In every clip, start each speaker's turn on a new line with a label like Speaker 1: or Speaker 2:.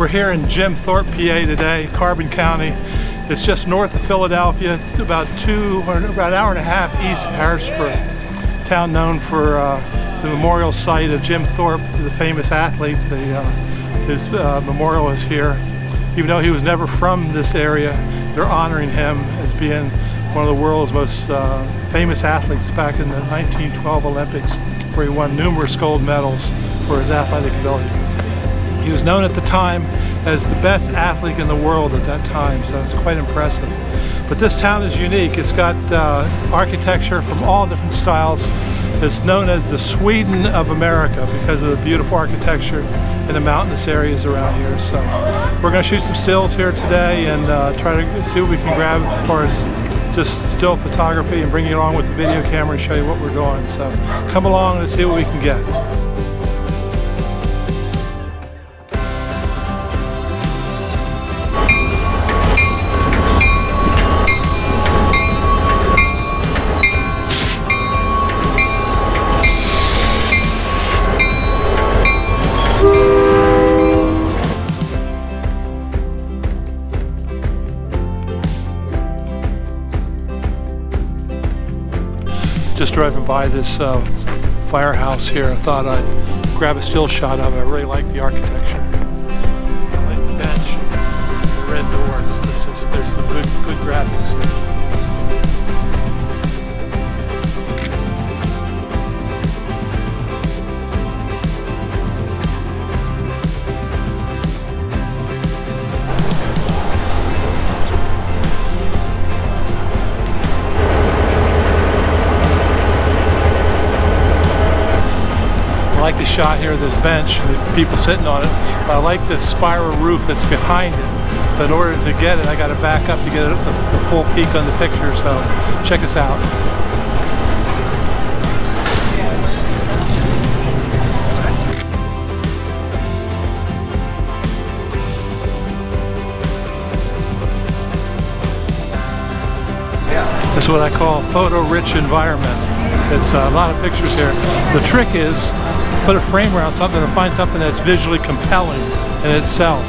Speaker 1: We're here in Jim Thorpe, PA today, Carbon County. It's just north of Philadelphia, about an hour and a half east of Harrisburg. Town known for the memorial site of Jim Thorpe, the famous athlete. His memorial is here. Even though he was never from this area, they're honoring him as being one of the world's most famous athletes back in the 1912 Olympics, where he won numerous gold medals for his athletic ability. He was known at the time as the best athlete in the world at that time, so it's quite impressive. But this town is unique. It's got architecture from all different styles. It's known as the Sweden of America because of the beautiful architecture in the mountainous areas around here. So we're going to shoot some stills here today and try to see what we can grab as far as just still photography and bring you along with the video camera and show you what we're doing. So come along and see what we can get. Just driving by this firehouse here, I thought I'd grab a still shot of it. I really like the architecture. I like the bench, the red doors. There's some good graphics here. I like the shot here of this bench, the people sitting on it, but I like the spiral roof that's behind it. But in order to get it, I got to back up to get the full peek on the picture, so check us out. This is what I call a photo-rich environment. It's a lot of pictures here. The trick is put a frame around something and find something that's visually compelling in itself.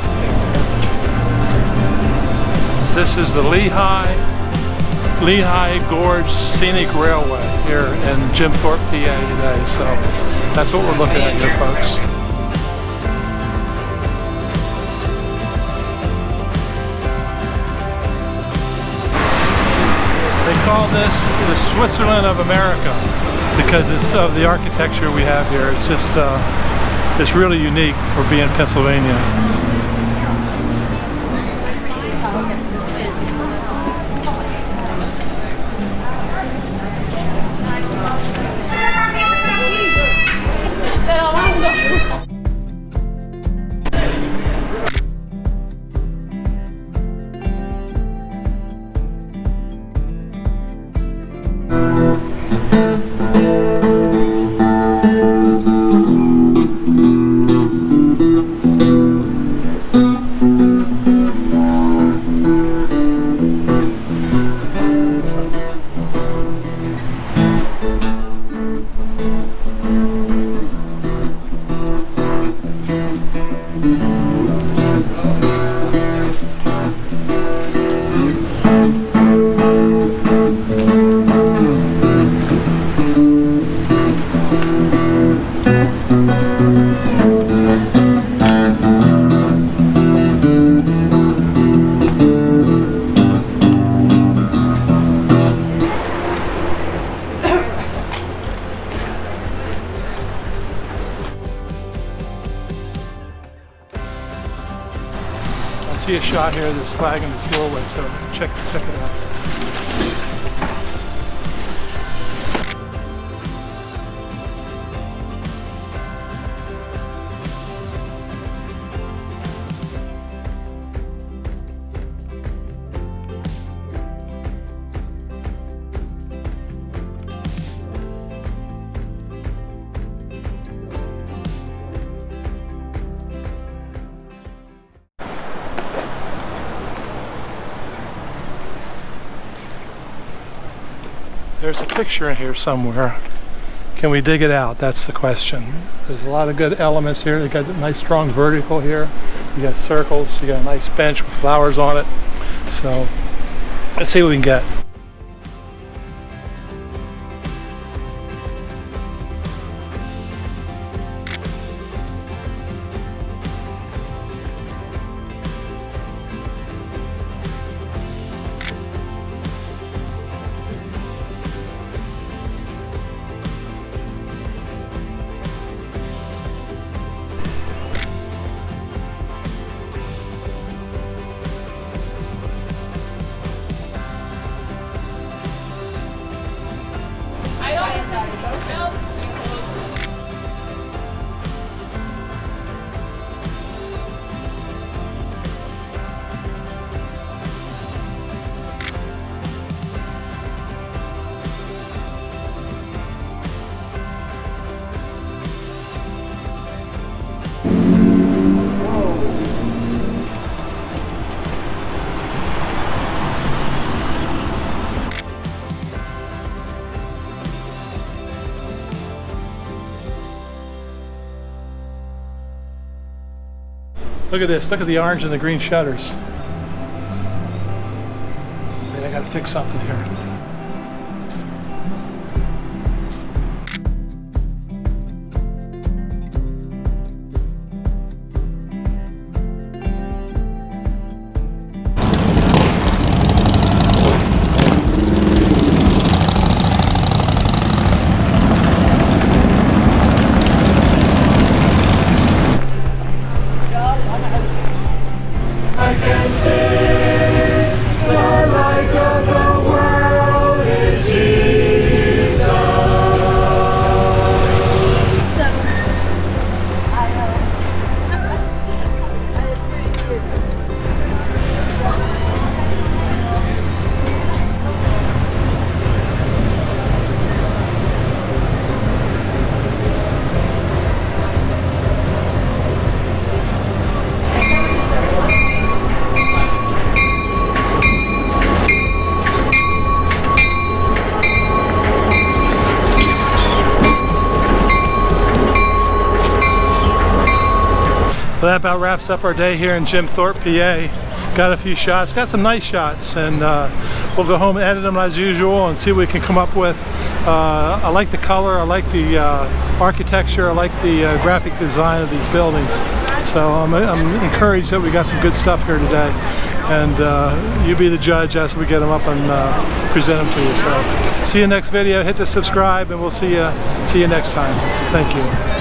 Speaker 1: This is the Lehigh Gorge Scenic Railway here in Jim Thorpe, PA today. So that's what we're looking at here, folks. They call this the Switzerland of America because it's of the architecture we have here. It's just, it's really unique for being Pennsylvania. I see a shot here of this flag in this doorway, so check it out. There's a picture in here somewhere. can we dig it out? That's the question. There's a lot of good elements here. They got a nice strong vertical here. You got circles. You got a nice bench with flowers on it. So let's see what we can get. Look at this. Look at the orange and the green shutters. Wait, I gotta fix something here. Well, that about wraps up our day here in Jim Thorpe, PA. Got a few shots, got some nice shots, and we'll go home and edit them as usual and see what we can come up with. I like the color, I like the architecture, I like the graphic design of these buildings. So I'm encouraged that we got some good stuff here today, and you be the judge as we get them up and present them to you. So see you next video, hit the subscribe, and we'll see you next time. Thank you.